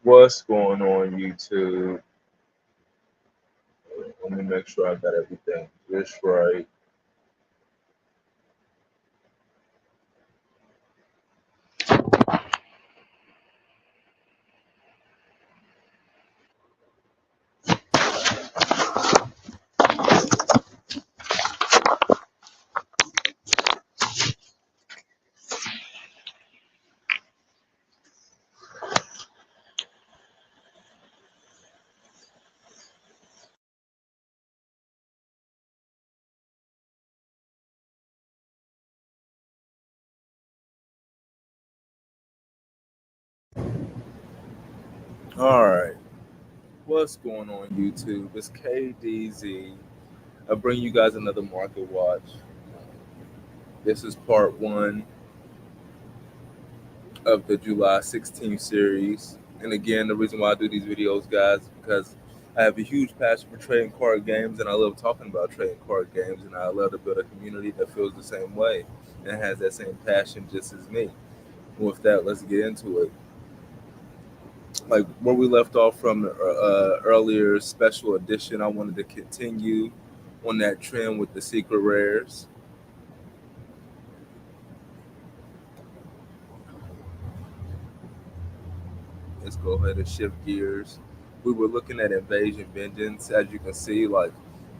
What's going on, YouTube? Let me make sure I got everything just right. All right. What's going on, YouTube? It's KDZ. I bring you guys another market watch. This is part one of the July 16th series. And again, the reason why I do these videos, guys, is because I have a huge passion for trading card games, and I love talking about trading card games, and I love to build a community that feels the same way and has that same passion just as me. With that, let's get into it. Like where we left off from the earlier special edition, I wanted to continue on that trend with the secret rares. Let's go ahead and shift gears. We were looking at Invasion Vengeance. As you can see, like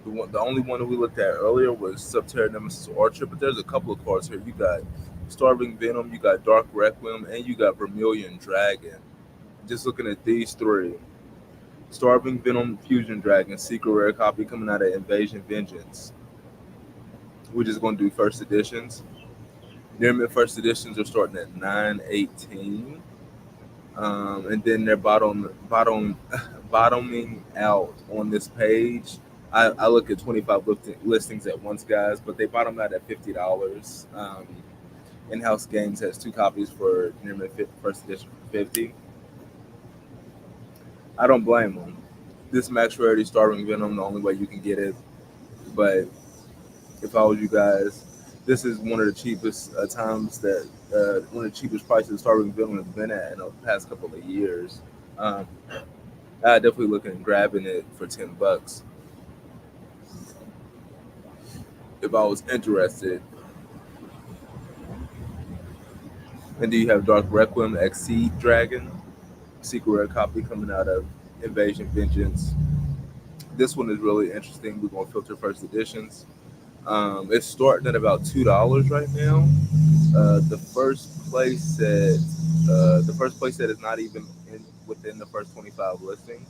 the only one that we looked at earlier was Subterra Nemesis Archer, but there's a couple of cards here. You got Starving Venom, you got Dark Requiem, and you got Vermilion Dragon. Just looking at these three. Starving Venom Fusion Dragon, secret rare copy coming out of Invasion Vengeance. We're just going to do first editions. Near mid first editions are starting at 918, and then they're bottoming out on this page. I look at 25 listings at once, guys, but they bottom out at $50. In-house Games has two copies for near mid first edition for 50. I don't blame them. This max rarity Starving Venom, the only way you can get it, but if I was you guys, this is one of the cheapest times that one of the cheapest prices Starving Venom has been at in the past couple of years. Um, I definitely looking at grabbing it for $10 if I was interested. And do you have Dark Requiem Exceed Dragon, secret rare copy coming out of Invasion Vengeance? This one is really interesting. We're gonna filter first editions. It's starting at about $2 right now. The first place set, is not even within the first 25 listings,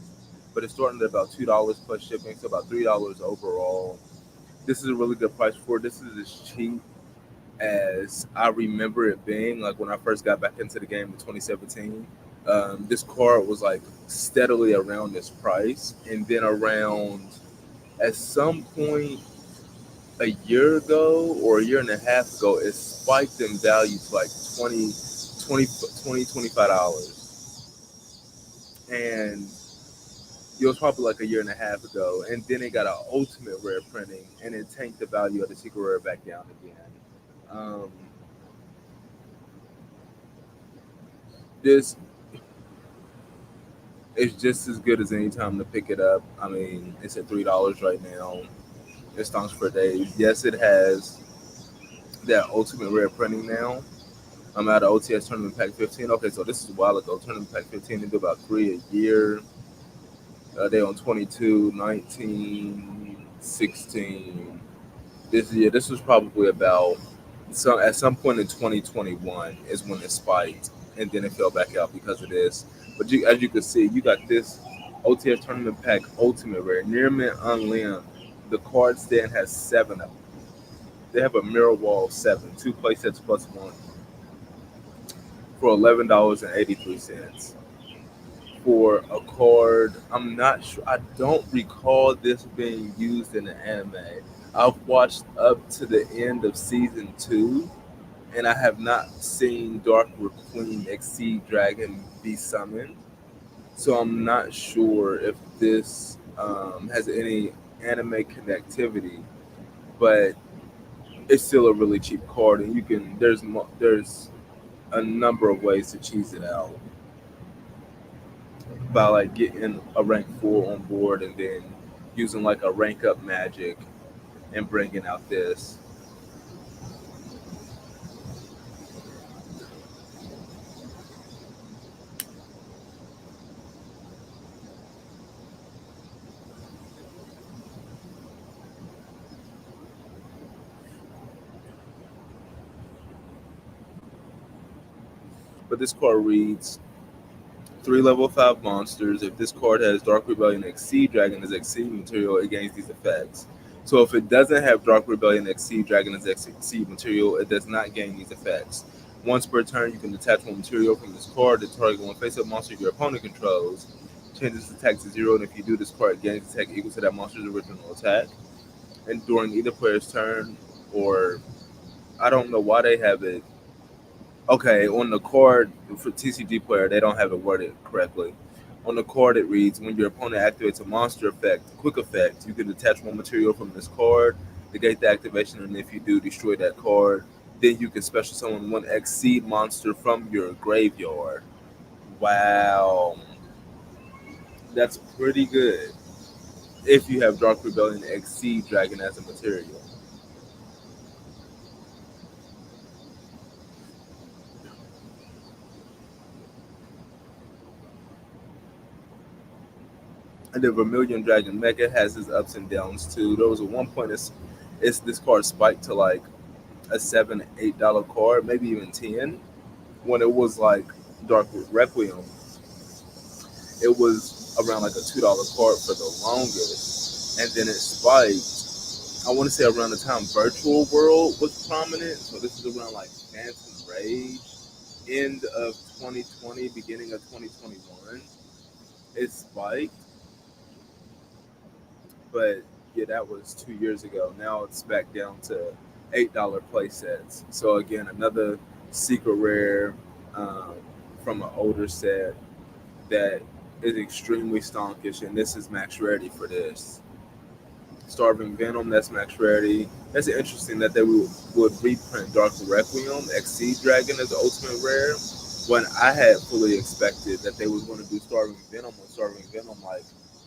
but it's starting at about $2 plus shipping, so about $3 overall. This is a really good price for it. This is as cheap as I remember it being. Like when I first got back into the game in 2017, this card was like steadily around this price, and then around at some point a year ago or a year and a half ago, it spiked in value to like 25 dollars. And it was probably like a year and a half ago. And then it got an ultimate rare printing and it tanked the value of the secret rare back down again. Um, this is just as good as any time to pick it up. I mean, it's at $3 right now. It stonks for days. Yes, it has that ultimate rare printing now. I'm at an OTS Tournament Pack 15. Okay, so this is a while ago. Tournament Pack 15, they do about 3 a year. They on 22, 19, 16. This was probably about at some point in 2021 is when it spiked, and then it fell back out because of this. But as you can see, you got this OTS Tournament Pack Ultimate Rare, Near Mint Unlimmed. The card stand has 7 of them. They have a mirror wall of 7, 2 play sets plus 1 for $11.83 for a card. I'm not sure. I don't recall this being used in the anime. I've watched up to the end of season 2, and I have not seen Dark Queen Exceed Dragon be summoned. So I'm not sure if this has any anime connectivity, but it's still a really cheap card, and you can there's a number of ways to cheese it out. by like getting a rank 4 on board and then using like a rank up magic and bringing out this. But this card reads three level 5 monsters. If this card has Dark Rebellion Exceed Dragon as Exceed material, it gains these effects. So if it doesn't have Dark Rebellion Exceed Dragon as Exceed material, it does not gain these effects. Once per turn, you can detach one material from this card to target one face-up monster your opponent controls. Change its attack to 0, and if you do, this card gains attack equal to that monster's original attack. And during either player's turn, or I don't know why they have it. Okay, on the card for TCG player, they don't have it worded correctly. On the card, it reads, when your opponent activates a monster effect, quick effect, you can detach one material from this card, negate the activation, and if you do, destroy that card. Then you can special summon one Exceed monster from your graveyard. Wow. That's pretty good if you have Dark Rebellion Exceed Dragon as a material. And the Vermilion Dragon Mega has its ups and downs too. There was at one point it's this card spiked to like a $7, $8 card, maybe even 10. When it was like Dark Requiem, it was around like a $2 card for the longest, and then it spiked. I want to say around the time Virtual World was prominent. So this is around like Phantom Rage, end of 2020, beginning of 2021. It spiked, but yeah, that was 2 years ago. Now it's back down to $8 play sets. So again, another secret rare um, from an older set that is extremely stonkish, and this is max rarity for this. Starving Venom, that's max rarity. That's interesting that they would reprint Dark Requiem, Exceed Dragon as the ultimate rare, when I had fully expected that they was going to do Starving Venom when Starving Venom like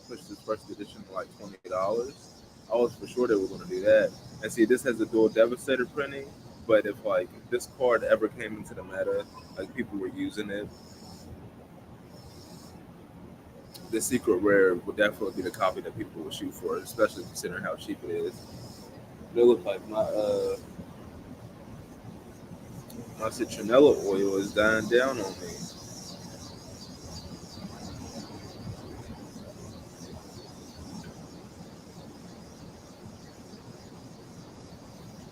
pushed this first edition to like $20. I was for sure they were going to do that. And see, this has a dual Devastator printing, but if like this card ever came into the meta, like people were using it, the secret rare would definitely be the copy that people would shoot for, especially considering how cheap it is. They look like my citronella oil is dying down on me.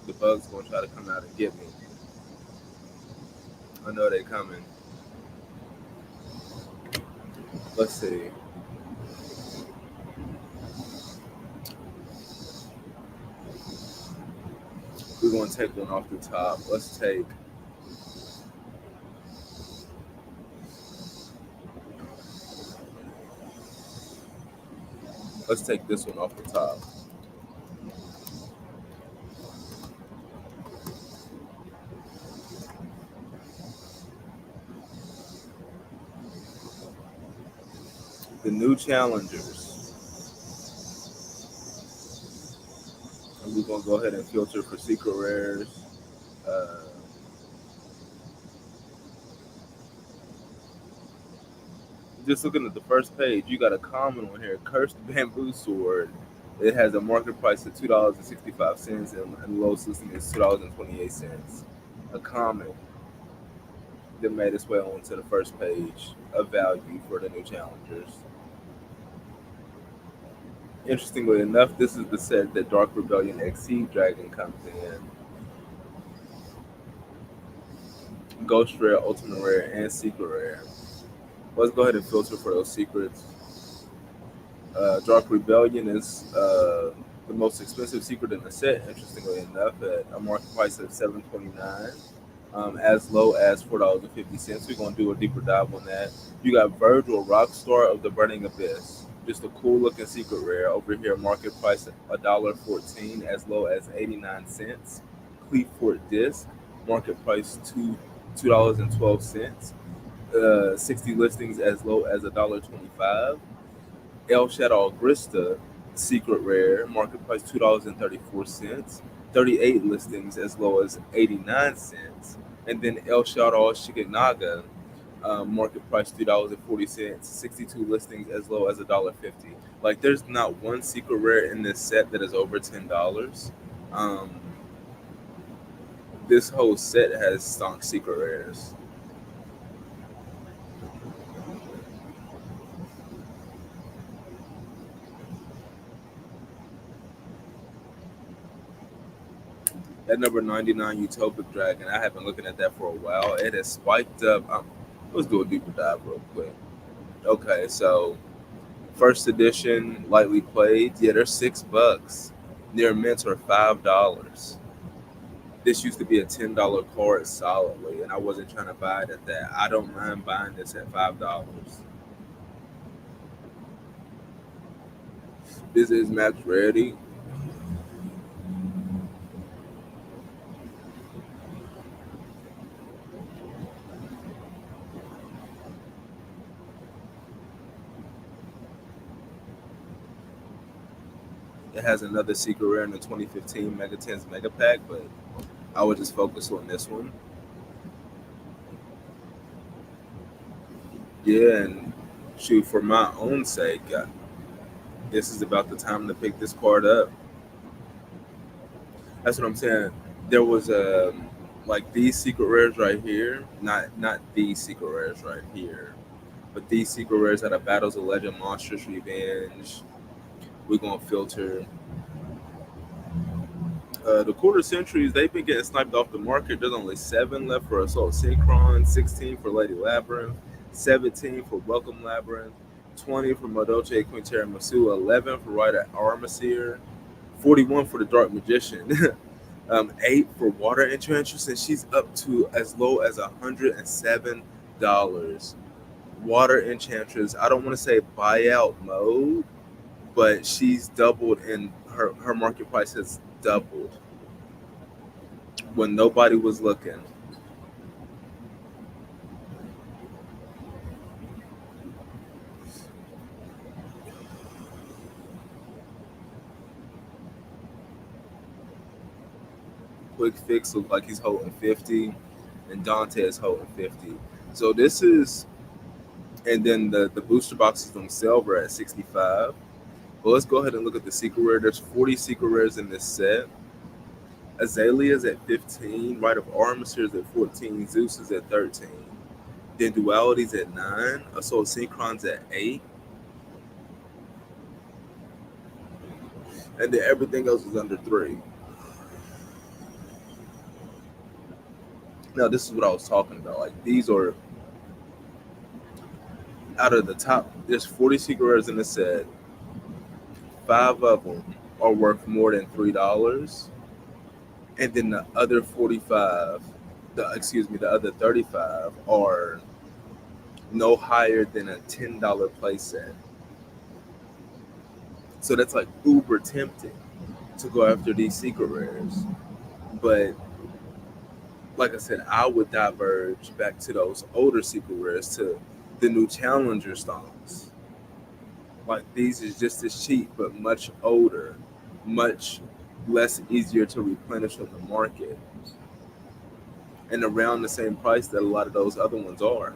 The bugs gonna try to come out and get me. I know they coming. Let's see. We're gonna take one off the top. Let's take this one off the top. The new challengers. And we're gonna go ahead and filter for secret rares. Uh, just looking at the first page, you got a common one here, Cursed Bamboo Sword. It has a market price of $2.65 and the lowest listing is $2.28. A common that made its way onto the first page of value for the new challengers. Interestingly enough, this is the set that Dark Rebellion Exceed Dragon comes in. Ghost Rare, Ultimate Rare, and Secret Rare. Let's go ahead and filter for those secrets. Dark Rebellion is the most expensive secret in the set, interestingly enough, at a market price of $7.29, as low as $4.50. We're going to do a deeper dive on that. You got Virgil, Rockstar of the Burning Abyss. Just a cool looking secret rare. Over here, market price $1.14, as low as 89 cents. Cleefort Disc, market price $2.12. 60 listings as low as $1.25. El Shadow Grista, secret rare, market price $2.34. 38 listings as low as 89 cents. And then El Shadow Shikinaga, market price $3.40. 62 listings as low as $1.50. Like there's not one secret rare in this set that is over $10. Um, this whole set has stock secret rares. That number 99 Utopic Dragon, I have been looking at that for a while. It has spiked up. Let's do a deeper dive real quick. Okay, so first edition, lightly played. Yeah, they're $6. Their mints are $5. This used to be a $10 card solidly, and I wasn't trying to buy it at that. I don't mind buying this at $5. This is max rarity. It has another secret rare in the 2015 Mega Tens Mega Pack, but I would just focus on this one. Yeah, and shoot, for my own sake, this is about the time to pick this card up. That's what I'm saying. There was like these secret rares right here, not these secret rares right here, but these secret rares out of Battles of Legend, Monstrous Revenge. We're gonna filter the quarter centuries. They've been getting sniped off the market. There's only 7 left for Assault Synchron, 16 for Lady Labyrinth, 17 for Welcome Labyrinth, 20 for Modoche Quintera Masu, 11 for Rider Armaseer, 41 for the Dark Magician, 8 for Water Enchantress, and she's up to as low as $107. Water Enchantress, I don't want to say buyout mode, but she's doubled in her market price has doubled when nobody was looking. Quick Fix looks like he's holding 50, and Dante is holding 50. So this is, and then the booster boxes themselves are at 65. But let's go ahead and look at the secret rare. There's 40 secret rares in this set. Azalea's at 15, Rite of Armature is at 14, Zeus is at 13. Then Duality's at 9, Assault Synchron's at 8. And then everything else is under 3. Now, this is what I was talking about. Like, these are out of the top, there's 40 secret rares in the set. 5 of them are worth more than $3. And then the other 45, the other 35 are no higher than a $10 play set. So that's like uber tempting to go after these secret rares. But like I said, I would diverge back to those older secret rares, to the new challenger stonks. Like these is just as cheap, but much older, much less easier to replenish on the market, and around the same price that a lot of those other ones are.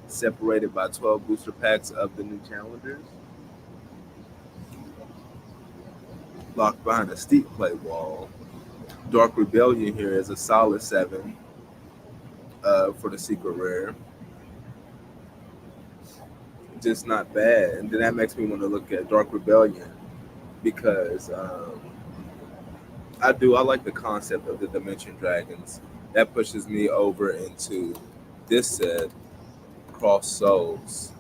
Separated by 12 booster packs of the new challengers. Locked behind a steep play wall. Dark Rebellion here is a solid 7 for the secret rare. Just not bad. And then that makes me want to look at Dark Rebellion because I like the concept of the Dimension Dragons. That pushes me over into this set, Cross Souls.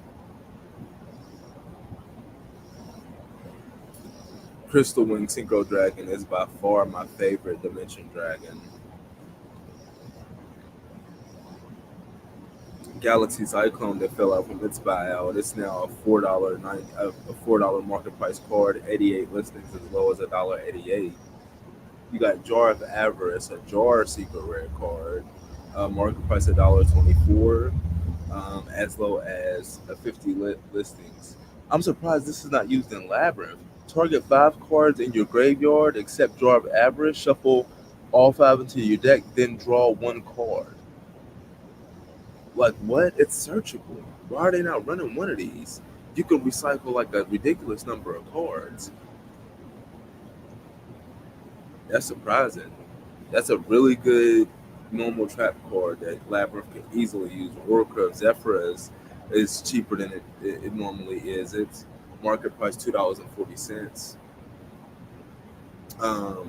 Crystal Wing Synchro Dragon is by far my favorite Dimension Dragon. Galaxy Cyclone that fell out from its buyout. It's now a $4 market price card, 88 listings as low as $1.88. You got Jar of Avarice, a Jar secret rare card, market price $1.24, as low as a 50 listings. I'm surprised this is not used in Labyrinth. Target 5 cards in your graveyard, except Jar of Avarice, shuffle all 5 into your deck, then draw 1 card. Like, what? It's searchable. Why are they not running one of these? You can recycle like a ridiculous number of cards. That's surprising. That's a really good normal trap card that Labyrinth can easily use. Oracle of Zephyr is cheaper than it normally is. It's market price $2.40.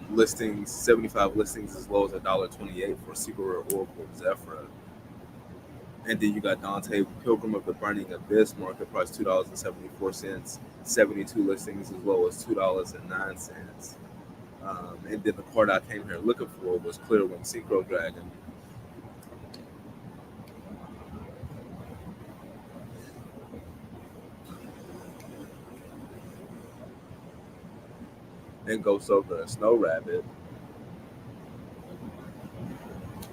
Listings 75 listings as low as $1.28 for Secret Rare Oracle of Zephyr. And then you got Dante Pilgrim of the Burning Abyss, market price $2.74. 72 listings as low as $2.09. And then the card I came here looking for was Clearwing Synchro Dragon. And Ghost Over and Snow Rabbit.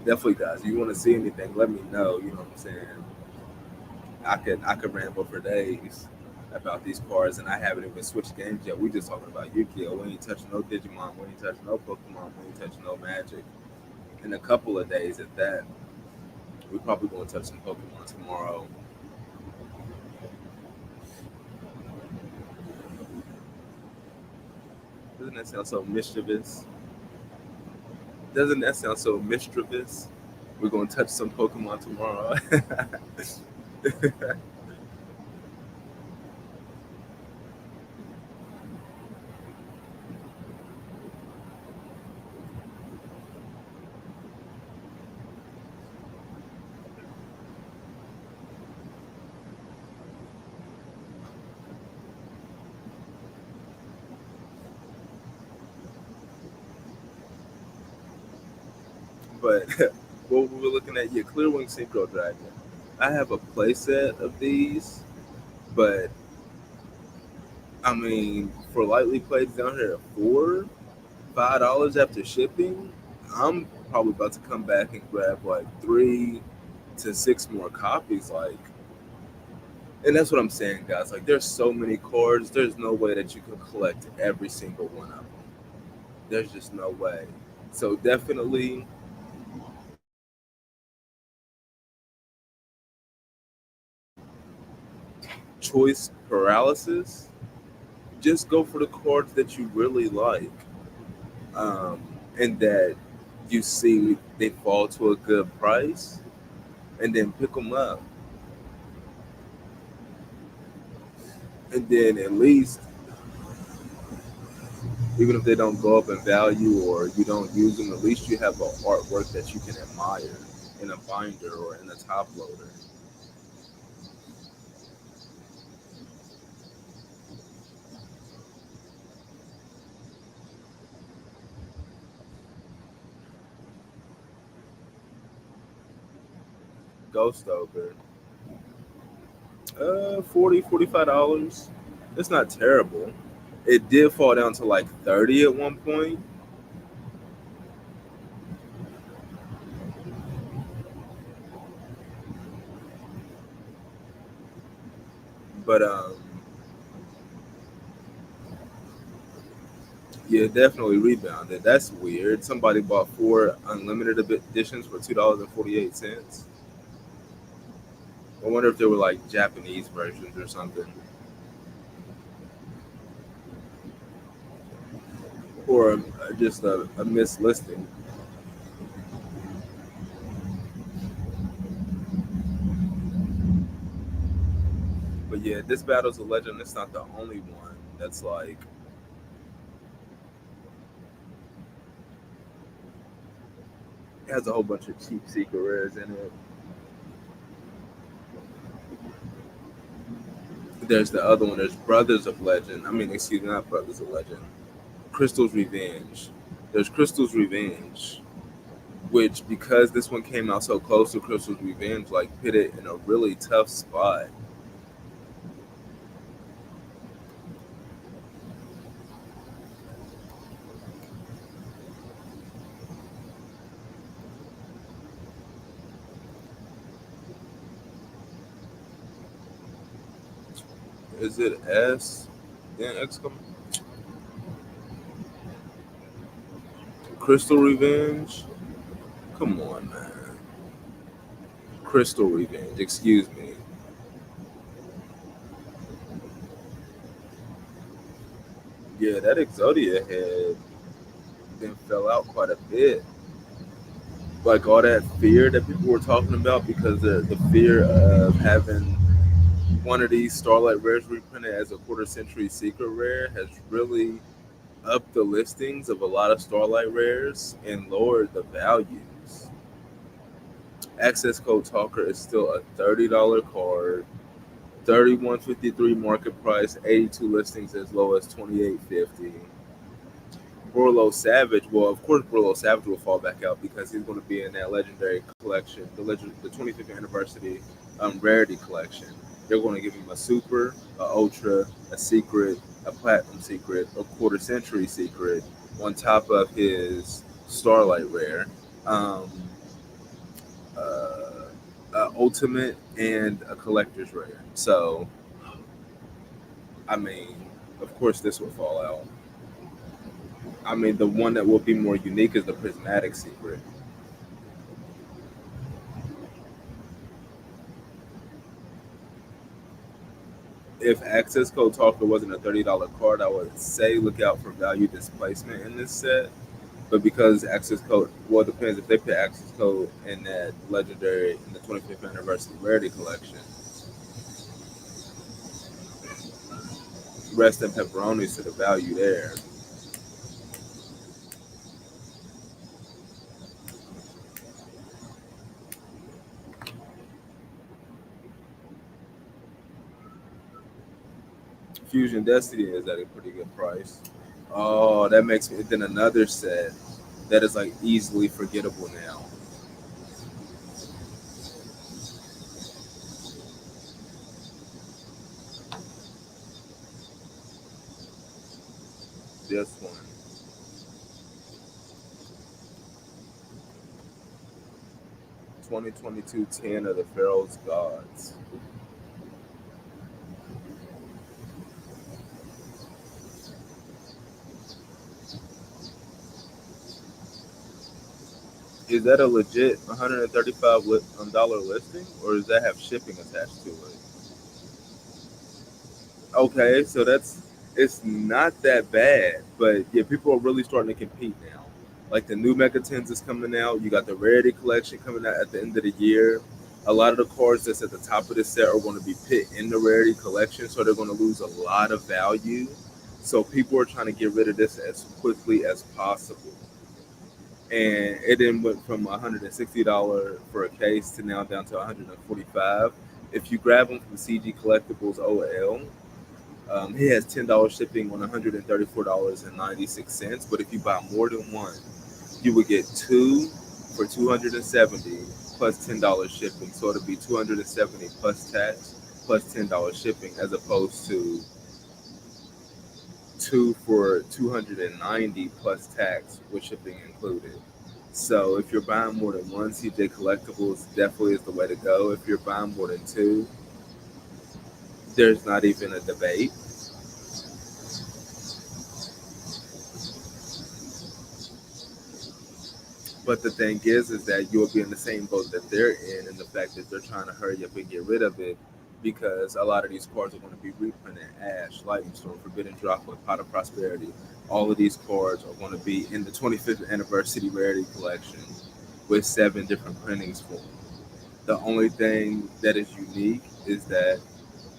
Definitely, guys. If you want to see anything, let me know. You know what I'm saying? I could ramble for days about these cards, and I haven't even switched games yet. We just talking about Yu-Gi-Oh. We ain't touching no Digimon. We ain't touching no Pokemon. We ain't touching no Magic. In a couple of days, at that, we probably gonna touch some Pokemon tomorrow. Doesn't that sound so mischievous? Doesn't that sound so mischievous? We're gonna touch some Pokemon tomorrow. But what we were looking at, yeah, Clearwing Synchro Dragon. I have a playset of these, but I mean, for lightly plays down here at $5 after shipping, I'm probably about to come back and grab like 3 to 6 more copies. Like, and that's what I'm saying, guys. Like, there's so many cards. There's no way that you can collect every single one of them. There's just no way. So definitely, choice paralysis. Just go for the cards that you really like, um, and that you see they fall to a good price, and then pick them up. And then at least, even if they don't go up in value or you don't use them, at least you have a artwork that you can admire in a binder or in a top loader. Ghost Ogre, 40 $45. It's not terrible. It did fall down to like 30 at one point, but yeah, definitely rebounded. That's weird. Somebody bought 4 unlimited editions for $2.48. I wonder if they were like Japanese versions or something, or just a mislisting. But yeah, this battle's a legend. It's not the only one that's like has a whole bunch of cheap secret rares in it. There's the other one. There's Brothers of Legend. I mean, excuse me, not Brothers of Legend. Crystal's Revenge. There's Crystal's Revenge. which because this one came out so close to Crystal's Revenge, like put it in a really tough spot. Is it S? Then Crystal Revenge? Come on, man. Crystal Revenge, excuse me. Yeah, that Exodia had then fell out quite a bit. Like all that fear that people were talking about because the fear of having one of these Starlight Rares reprinted as a quarter century secret rare has really upped the listings of a lot of Starlight Rares and lowered the values. Access code Talker is still a $30 card, 31.53 market price, 82 listings as low as 28.50. Borlo Savage, well, of course, Borlo Savage will fall back out because he's going to be in that legendary collection, the 25th anniversary rarity collection. They're going to give him a super, a ultra, a secret, a platinum secret, a quarter century secret on top of his Starlight rare, um, ultimate, and a collector's rare. So, I mean, of course, this will fall out. I mean, the one that will be more unique is the prismatic secret. If Access Code Talker wasn't a $30 card, I would say look out for value displacement in this set. But because Access Code, well, it depends if they put Access Code in that legendary in the 25th anniversary rarity collection. Rest in pepperonis to the value there. Fusion Destiny is at a pretty good price. Oh, that makes me then another set that is like easily forgettable now. This one, 2022 10 of the Pharaoh's Gods. Is that a legit $135 listing, or does that have shipping attached to it? Okay, so that's it's not that bad, but yeah, people are really starting to compete now. Like the new Mega Tens is coming out. You got the Rarity Collection coming out at the end of the year. A lot of the cards that's at the top of the set are going to be put in the Rarity Collection, so they're going to lose a lot of value. So people are trying to get rid of this as quickly as possible. And it then went from $160 for a case to now down to 145. If you grab them from CG Collectibles OL, he has $10 shipping on $134.96. But if you buy more than one, you would get two for 270 plus $10 shipping. So it'll be 270 plus tax plus $10 shipping, as opposed to two for 290 plus tax with shipping included. So if you're buying more than one, CJ Collectibles definitely is the way to go. If you're buying more than two, there's not even a debate. But the thing is that you'll be in the same boat that they're in, and the fact that they're trying to hurry up and get rid of it, because a lot of these cards are going to be reprinted. Ash, Lightning Storm, Forbidden Droplet, Pot of Prosperity. All of these cards are going to be in the 25th anniversary rarity collection with 7 different printings for them. The only thing that is unique is that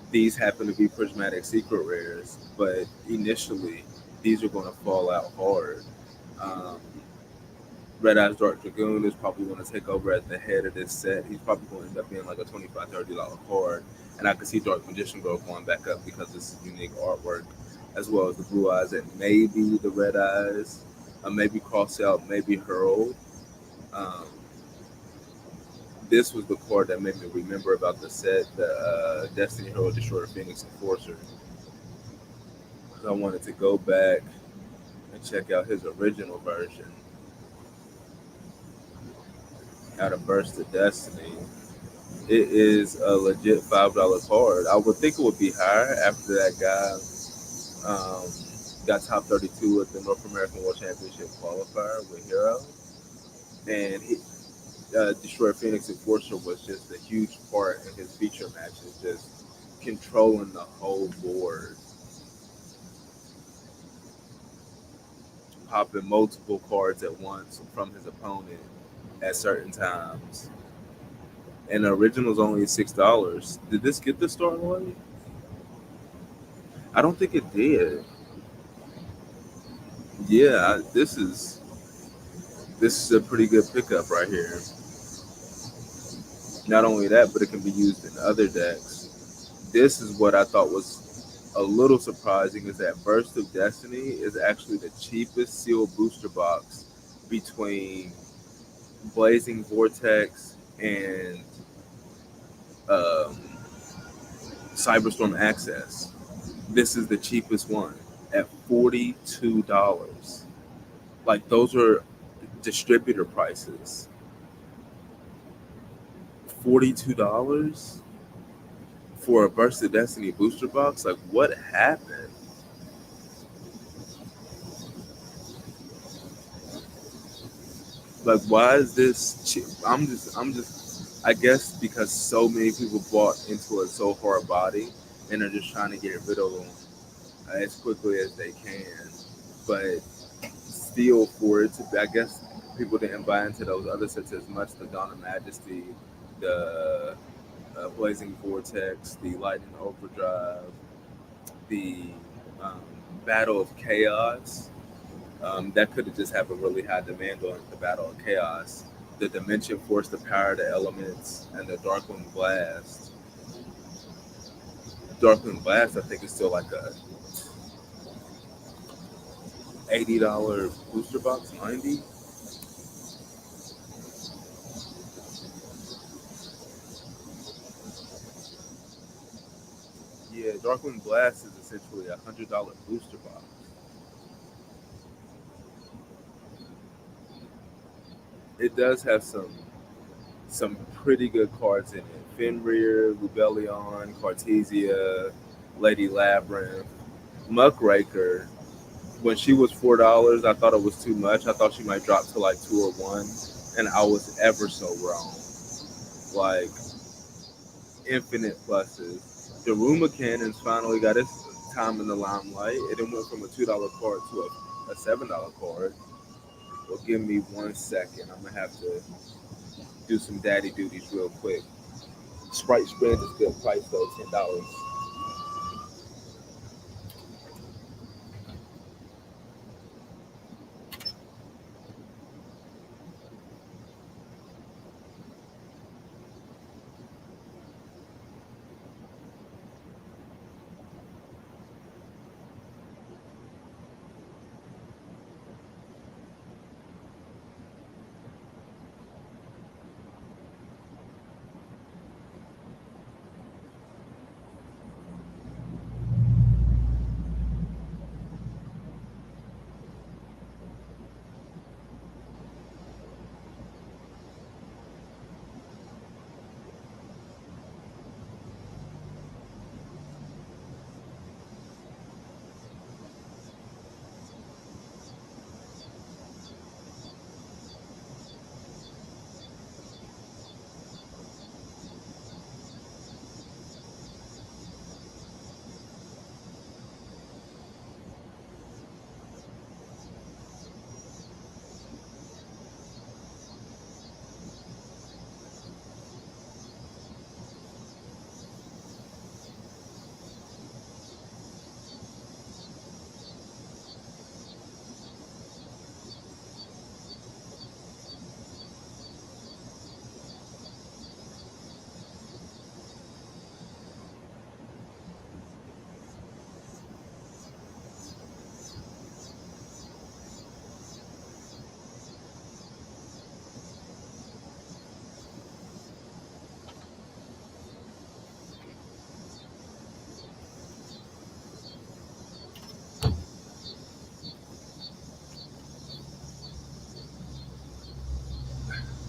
these happen to be prismatic secret rares, but initially these are going to fall out hard. Um, Red Eyes Dark Dragoon is probably going to take over at the head of this set. He's probably going to end up being like a $25, $30 card. And I can see Dark Magician Girl going back up because this is unique artwork, as well as the Blue Eyes and maybe the Red Eyes, maybe Cross Out, maybe Hurl. Um, this was the card that made me remember about the set, the Destiny Hero Destroyer Phoenix Enforcer. 'Cause I wanted to go back and check out his original version out of Burst of Destiny. It is a legit $5 card. I would think it would be higher after that guy got top 32 at the North American World Championship qualifier with Hero, and Destroyer Phoenix Enforcer was just a huge part in his feature matches, just controlling the whole board, popping multiple cards at once from his opponent at certain times. And the original's only $6. Did this get the Star Wars? I don't think it did. Yeah, this is a pretty good pickup right here. Not only that, but it can be used in other decks. This is what I thought was a little surprising is that Burst of Destiny is actually the cheapest sealed booster box between Blazing Vortex and um, Cyberstorm Access. This is the cheapest one at $42. Like those are distributor prices. $42 for a Burst of Destiny booster box? Like what happened? Like why is this cheap? I guess because so many people bought into it so hard body and are just trying to get rid of them as quickly as they can. But still, for it to, I guess people didn't buy into those other sets as much. The Dawn of Majesty, the Blazing Vortex, the Lightning Overdrive, the um, Battle of Chaos. That could have just have a really high demand on the Battle of Chaos. The Dimension Force, the Power, the Elements, and the Darkwind Blast. Darkwind Blast, I think, is still like a $80 booster box, 90. Yeah, Darkwind Blast is essentially $100 booster box. It does have some pretty good cards in it. Fenrir, Lubellion, Cartesia, Lady Labyrinth, Muckraker. When she was $4, I thought it was too much. I thought she might drop to like 2 or 1, and I was ever so wrong. Like infinite pluses. The Ruma Cannons finally got its time in the limelight. It went from a $2 card to a $7 card. Well, give me 1 second. I'm gonna have to do some daddy duties real quick. Sprite spread is good price though, $10.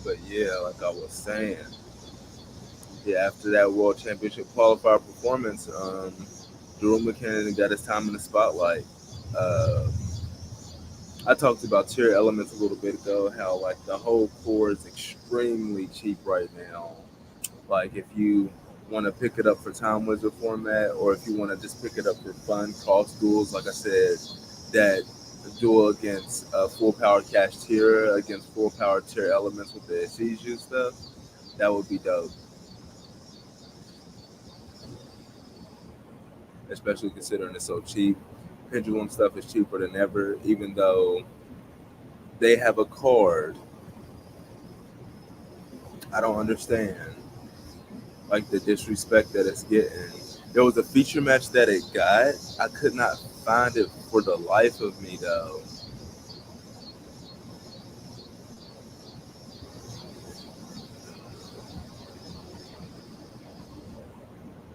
But yeah, like I was saying, yeah, after that World Championship qualifier performance, Drew McKinnon got his time in the spotlight. Uh, I talked about tier elements a little bit ago, how like the whole core is extremely cheap right now. Like if you want to pick it up for Time Wizard format, or if you want to just pick it up for fun cross duels, like I said, that duel against full power cash tier against full power tier elements with the Seiju stuff, that would be dope. Especially considering it's so cheap. Pendulum stuff is cheaper than ever, even though they have a card. I don't understand like the disrespect that it's getting. There was a feature match that it got. I could not find it for the life of me though.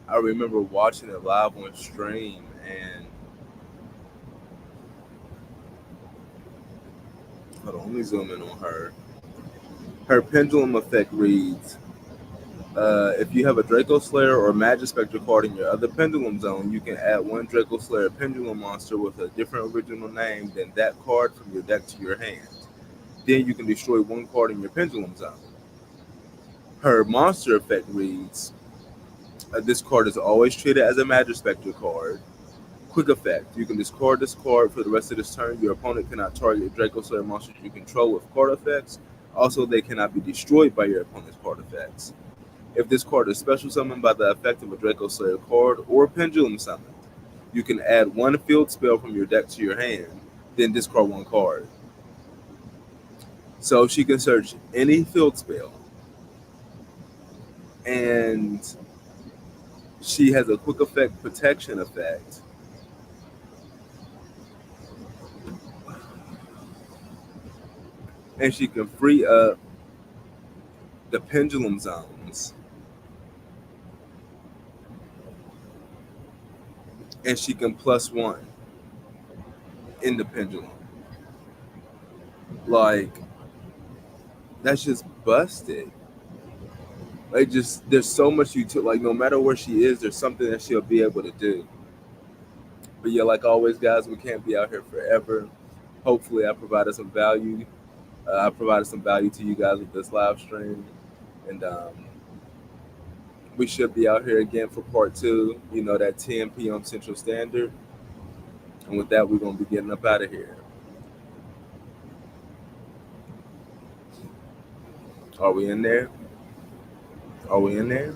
I remember watching it live on stream, and hold on, let me zoom in on her. Her pendulum effect reads: if you have a Draco Slayer or Magic Spectre card in your other Pendulum Zone, you can add one Draco Slayer Pendulum monster with a different original name than that card from your deck to your hand. Then you can destroy one card in your Pendulum Zone. Her monster effect reads: this card is always treated as a Magic Spectre card. Quick effect: you can discard this card for the rest of this turn. Your opponent cannot target Draco Slayer monsters you control with card effects. Also, they cannot be destroyed by your opponent's card effects. If this card is special summoned by the effect of a Draco Slayer card or Pendulum summoned, you can add one field spell from your deck to your hand, then discard one card. So she can search any field spell, and she has a quick effect protection effect, and she can free up the pendulum zones, and she can plus one in the pendulum. Like, that's just busted. Like, just there's so much you took. Like, no matter where she is, there's something that she'll be able to do. But yeah, like always, guys, we can't be out here forever. Hopefully, I provided some value. I provided some value to you guys with this live stream, and we should be out here again for part two. You know, that 10 p.m. Central Standard. And with that, we're gonna be getting up out of here. Are we in there? Are we in there?